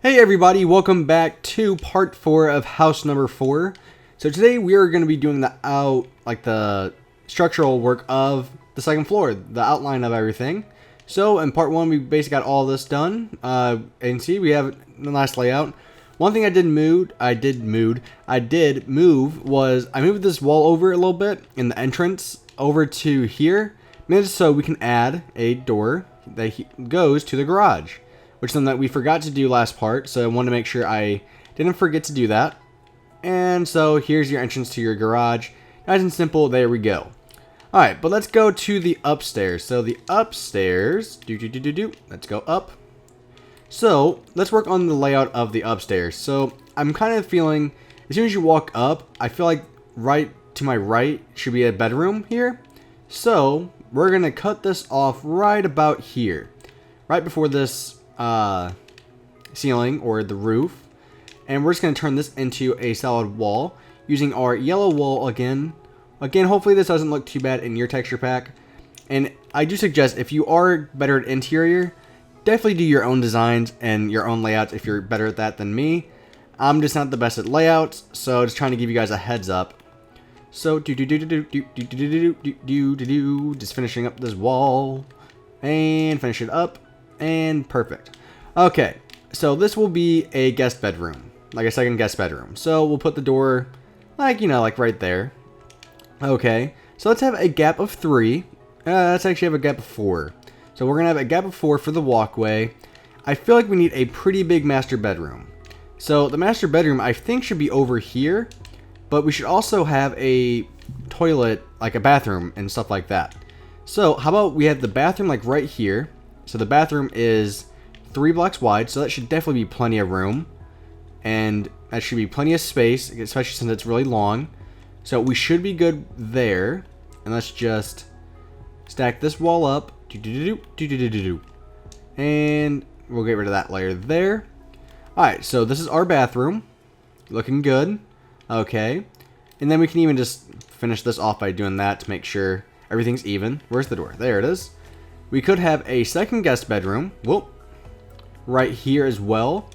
Hey everybody, welcome back to part 4 of house number 4. So today we are going to be doing the structural work of the second floor, the outline of everything. So in part 1 we basically got all this done. And see, we have a nice layout. One thing I did move was I moved this wall over a little bit in the entrance over to here, just so we can add a door that goes to the garage, which is something that we forgot to do last part, so I wanted to make sure I didn't forget to do that. And so here's your entrance to your garage. Nice and simple, there we go. Alright, but let's go to the upstairs. So the upstairs, let's go up. So let's work on the layout of the upstairs. So I'm kind of feeling, as soon as you walk up, I feel like right to my right should be a bedroom here. So we're going to cut this off right about here, right before this ceiling or the roof, and we're just going to turn this into a solid wall using our yellow wall again. Hopefully this doesn't look too bad in your texture pack, and I do suggest if you are better at interior, definitely do your own designs and your own layouts if you're better at that than me. I'm just not the best at layouts, so just trying to give you guys a heads up. So just finishing up this wall and finish it up. And perfect. Okay, so this will be a guest bedroom, like a second guest bedroom. So we'll put the door, like right there. Okay, so let's have a gap of 3. Let's actually have a gap of 4. So we're gonna have a gap of 4 for the walkway. I feel like we need a pretty big master bedroom. So the master bedroom I think should be over here, but we should also have a toilet, like a bathroom and stuff like that. So how about we have the bathroom like right here. So the bathroom is 3 blocks wide, so that should definitely be plenty of room. And that should be plenty of space, especially since it's really long. So we should be good there. And let's just stack this wall up. And we'll get rid of that layer there. Alright, so this is our bathroom. Looking good. Okay. And then we can even just finish this off by doing that to make sure everything's even. Where's the door? There it is. We could have a second guest bedroom, right here as well.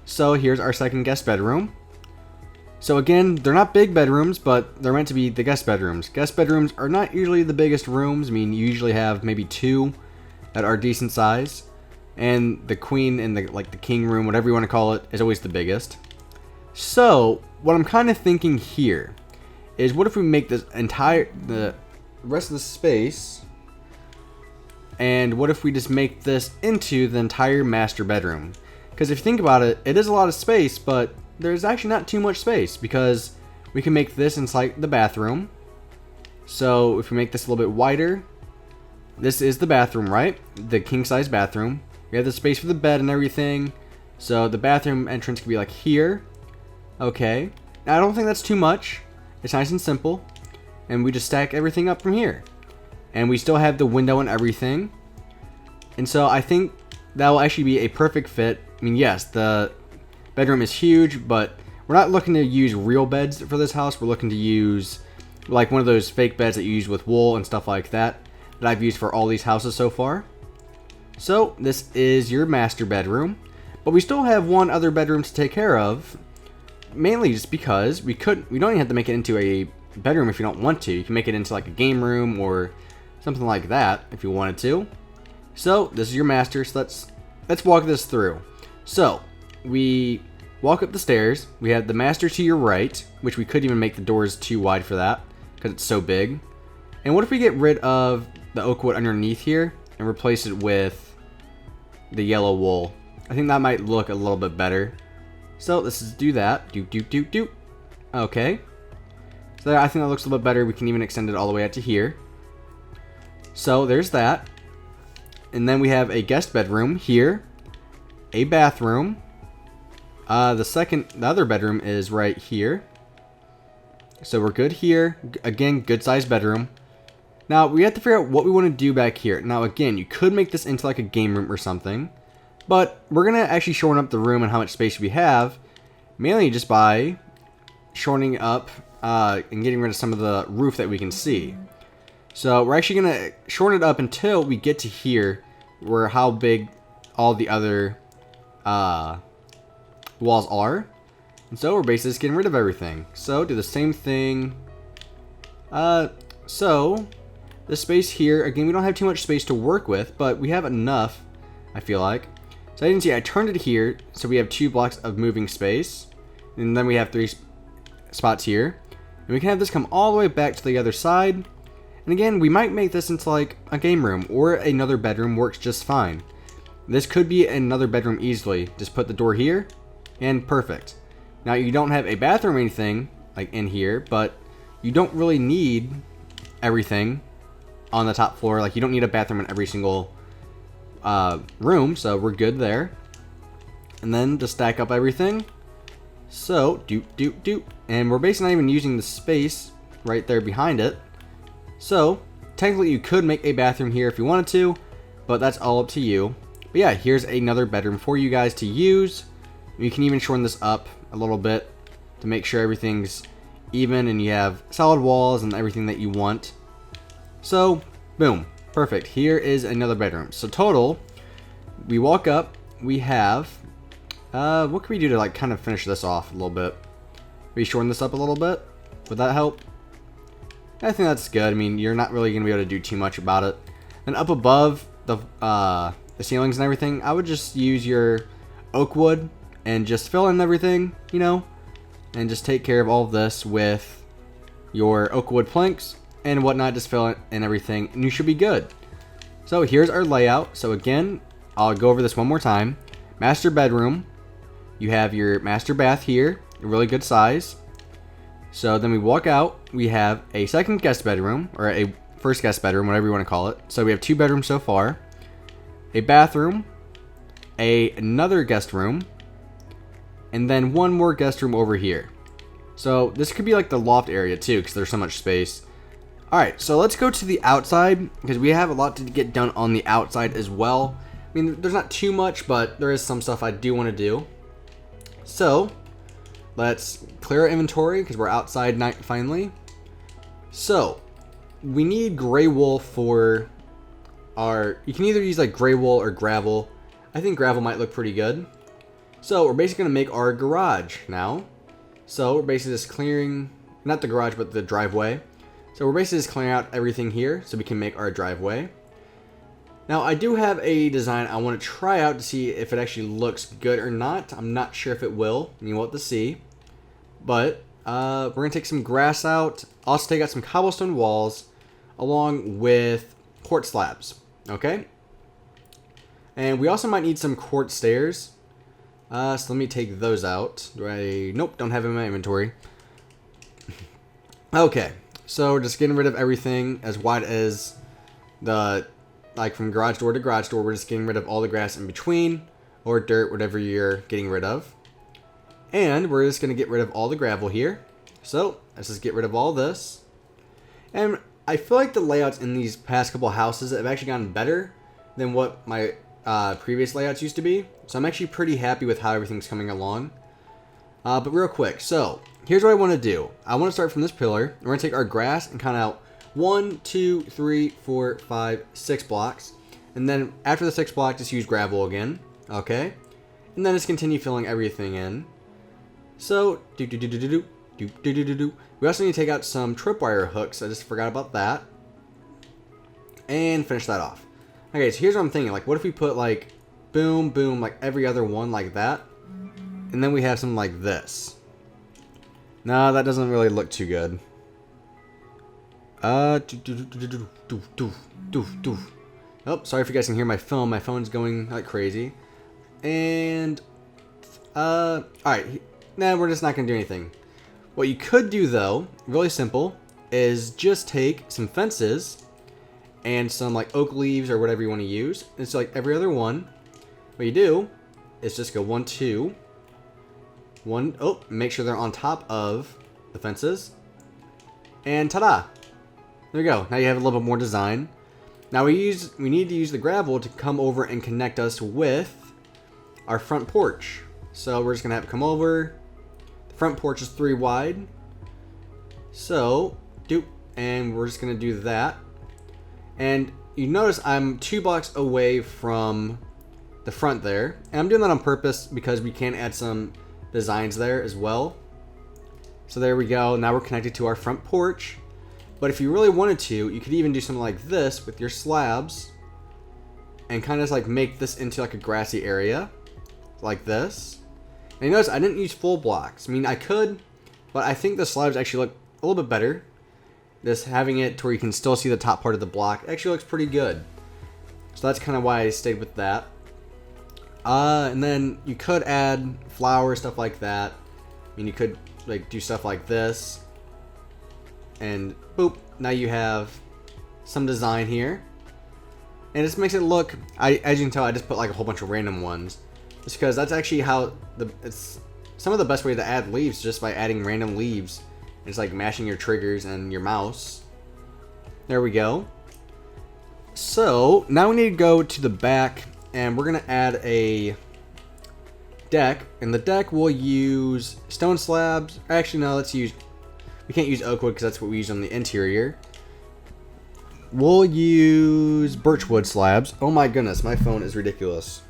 So here's our second guest bedroom. So again, they're not big bedrooms, but they're meant to be the guest bedrooms. Guest bedrooms are not usually the biggest rooms. I mean, you usually have maybe 2 that are decent size. And the queen and the king room, whatever you want to call it, is always the biggest. So what I'm kind of thinking here is, what if we make the rest of the space, and what if we just make this into the entire master bedroom? Because if you think about it, it is a lot of space, but there's actually not too much space, because we can make this inside the bathroom. So if we make this a little bit wider, this is the bathroom, right? The king size bathroom. We have the space for the bed and everything. So the bathroom entrance could be like here. Okay. Now I don't think that's too much. It's nice and simple. And we just stack everything up from here. And we still have the window and everything. And so I think that will actually be a perfect fit. I mean, yes, the bedroom is huge, but we're not looking to use real beds for this house. We're looking to use like one of those fake beds that you use with wool and stuff like that I've used for all these houses so far. So this is your master bedroom, but we still have one other bedroom to take care of, mainly just because we don't even have to make it into a bedroom if you don't want to. You can make it into like a game room or something like that if you wanted to. So this is your master. So let's walk this through. So we walk up the stairs. We have the master to your right, which we could even make the doors too wide for that because it's so big. And what if we get rid of the oak wood underneath here and replace it with the yellow wool? I think that might look a little bit better. So let's just do that. Okay. So I think that looks a little bit better. We can even extend it all the way out to here. So there's that. And then we have a guest bedroom here. A bathroom. The other bedroom is right here. So we're good here. Again, good sized bedroom. Now we have to figure out what we want to do back here. Now again, you could make this into like a game room or something. But we're going to actually shorten up the room and how much space we have. Mainly just by shortening up and getting rid of some of the roof that we can see. So we're actually going to shorten it up until we get to here, where how big all the other walls are. And so we're basically just getting rid of everything. So do the same thing. So the space here, again, we don't have too much space to work with, but we have enough, I feel like. So I didn't see, I turned it here, so we have 2 blocks of moving space. And then we have 3 spots here. And we can have this come all the way back to the other side. And again, we might make this into like a game room, or another bedroom works just fine. This could be another bedroom easily. Just put the door here, and perfect. Now you don't have a bathroom or anything like in here, but you don't really need everything on the top floor. Like you don't need a bathroom in every single room, so we're good there. And then just stack up everything. So and we're basically not even using the space right there behind it. So technically you could make a bathroom here if you wanted to, but that's all up to you. But yeah, here's another bedroom for you guys to use. You can even shorten this up a little bit to make sure everything's even and you have solid walls and everything that you want. So boom, perfect. Here is another bedroom. So total, we walk up, we have what can we do to like kind of finish this off a little bit? We shorten this up a little bit. Would that help? I think that's good. I mean, you're not really gonna be able to do too much about it. And up above the ceilings and everything, I would just use your oak wood and just fill in everything, you know, and just take care of all of this with your oak wood planks and whatnot. Just fill in everything, and you should be good. So here's our layout. So again, I'll go over this one more time. Master bedroom. You have your master bath here, a really good size. So then we walk out, we have a second guest bedroom, or a first guest bedroom, whatever you want to call it. So we have 2 bedrooms so far. A bathroom, another guest room, and then 1 more guest room over here. So this could be like the loft area too, because there's so much space. Alright, so let's go to the outside, because we have a lot to get done on the outside as well. I mean, there's not too much, but there is some stuff I do want to do. So let's clear our inventory, because we're outside night finally. So we need gray wool for our, you can either use like gray wool or gravel. I think gravel might look pretty good. So we're basically going to make our garage now. So we're basically just clearing, not the garage, but the driveway. So we're basically just clearing out everything here so we can make our driveway. Now I do have a design I want to try out to see if it actually looks good or not. I'm not sure if it will. We'll have to see. But we're going to take some grass out. Also take out some cobblestone walls along with quartz slabs. Okay? And we also might need some quartz stairs. So let me take those out. Nope, don't have them in my inventory. Okay, so we're just getting rid of everything as wide as the, like from garage door to garage door. We're just getting rid of all the grass in between, or dirt, whatever you're getting rid of. And we're just going to get rid of all the gravel here. So let's just get rid of all this. And I feel like the layouts in these past couple houses have actually gotten better than what my previous layouts used to be. So I'm actually pretty happy with how everything's coming along. But real quick, so here's what I want to do. I want to start from this pillar. We're going to take our grass and count out 1, 2, 3, 4, 5, 6 blocks. And then after the 6th block, just use gravel again. Okay? And then just continue filling everything in. So, we also need to take out some tripwire hooks. I just forgot about that. And finish that off. Okay, so here's what I'm thinking. Like, what if we put, like, boom, boom, like every other one like that? And then we have something like this. No, that doesn't really look too good. Oh, sorry if you guys can hear my phone. My phone's going like crazy. And, alright. Nah, we're just not going to do anything. What you could do, though, really simple, is just take some fences and some, like, oak leaves or whatever you want to use. It's like every other one. What you do is just go 1, 2, 1. Oh, make sure they're on top of the fences. And ta-da! There we go. Now you have a little bit more design. Now we need to use the gravel to come over and connect us with our front porch. So we're just going to have it come over. The front porch is 3 wide. So, and we're just going to do that. And you notice I'm 2 blocks away from the front there. And I'm doing that on purpose because we can add some designs there as well. So there we go. Now we're connected to our front porch. But if you really wanted to, you could even do something like this with your slabs and kind of like make this into like a grassy area like this. And you notice I didn't use full blocks. I mean, I could, but I think the slabs actually look a little bit better. This having it to where you can still see the top part of the block actually looks pretty good. So that's kind of why I stayed with that. And then you could add flowers, stuff like that. I mean, you could like do stuff like this. And boop, now you have some design here. And it just makes it look, as you can tell, I just put like a whole bunch of random ones. Just because that's actually how, it's some of the best way to add leaves, just by adding random leaves. It's like mashing your triggers and your mouse. There we go. So, now we need to go to the back, and we're going to add a deck. And the deck will use stone slabs. Actually, no, we can't use oak wood because that's what we use on the interior. We'll use birchwood slabs. Oh my goodness, my phone is ridiculous.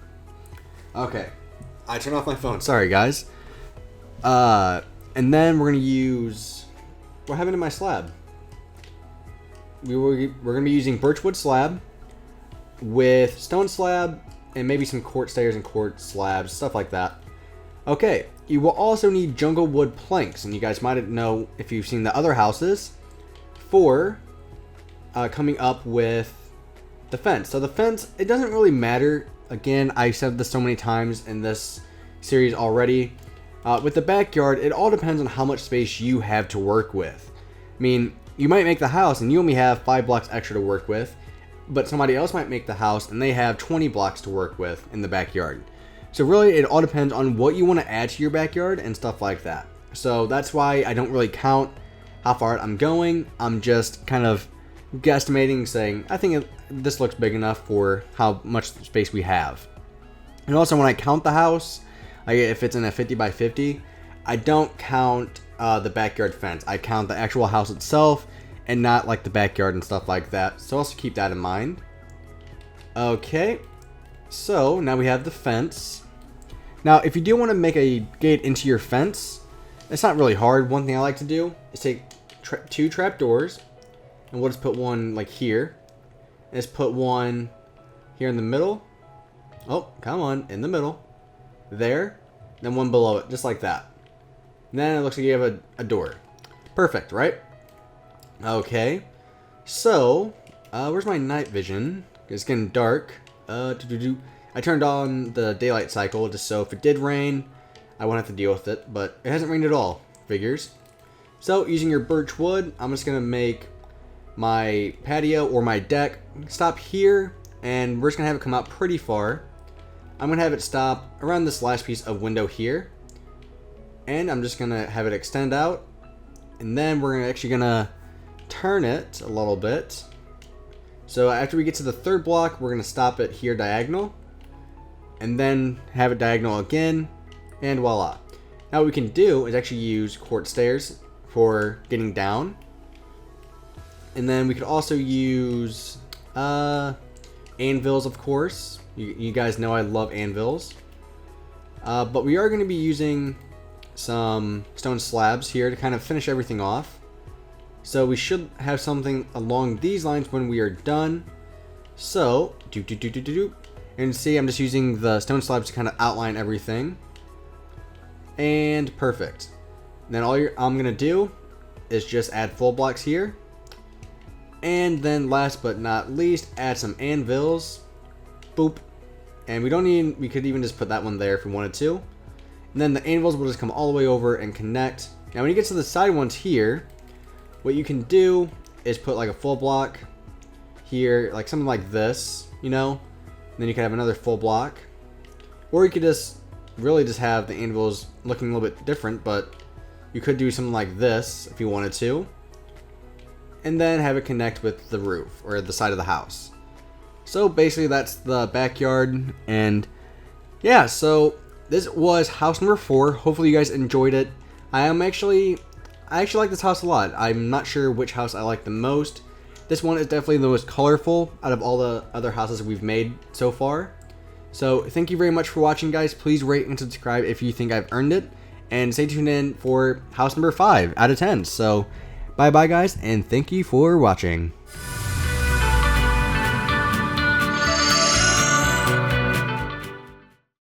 Okay, I turned off my phone. Sorry, guys. And then we're gonna use. What happened to my slab? We're gonna be using birchwood slab with stone slab and maybe some quartz stairs and quartz slabs, stuff like that. Okay, you will also need jungle wood planks, and you guys might know if you've seen the other houses for coming up with the fence. So the fence, it doesn't really matter. Again, I've said this so many times in this series already. With the backyard, it all depends on how much space you have to work with. I mean, you might make the house and you only have 5 blocks extra to work with, but somebody else might make the house and they have 20 blocks to work with in the backyard. So really, it all depends on what you want to add to your backyard and stuff like that. So that's why I don't really count how far I'm going. I'm just kind of guesstimating, saying, I think this looks big enough for how much space we have. And also, when I count the house, if it's in a 50 by 50, I don't count the backyard fence. I count the actual house itself and not like the backyard and stuff like that. So also keep that in mind. Okay, so now we have the fence. Now, if you do want to make a gate into your fence, it's not really hard. One thing I like to do is take 2 trapdoors, and we'll just put one like here. And just put one here in the middle. Oh, come on, in the middle. There. Then one below it, just like that. And then it looks like you have a door. Perfect, right? Okay. So, where's my night vision? It's getting dark. I turned on the daylight cycle just so if it did rain, I won't have to deal with it. But it hasn't rained at all. Figures. So, using your birch wood, I'm just going to make my patio or my deck stop here. And we're just going to have it come out pretty far. I'm going to have it stop around this last piece of window here. And I'm just going to have it extend out. And then we're actually going to turn it a little bit. So after we get to the 3rd block, we're going to stop it here diagonal. And then have it diagonal again. And voila. Now what we can do is actually use quartz stairs for getting down. And then we could also use anvils, of course. You guys know I love anvils. But we are going to be using some stone slabs here to kind of finish everything off. So we should have something along these lines when we are done. So, and see, I'm just using the stone slabs to kind of outline everything. And perfect. Then all I'm going to do is just add full blocks here. And then last but not least, add some anvils. Boop. And we could even just put that one there if we wanted to. And then the anvils will just come all the way over and connect. Now when you get to the side ones here, what you can do is put like a full block here, like something like this, you know. And then you could have another full block. Or you could just really just have the anvils looking a little bit different, but you could do something like this if you wanted to. And then have it connect with the roof or the side of the house. So basically that's the backyard. And yeah, so this was house number 4. Hopefully you guys enjoyed it. I actually like this house a lot. I'm not sure which house I like the most. This one is definitely the most colorful out of all the other houses we've made so far. So thank you very much for watching, guys. Please rate and subscribe if you think I've earned it. And stay tuned in for house number 5 out of 10. So bye-bye, guys, and thank you for watching.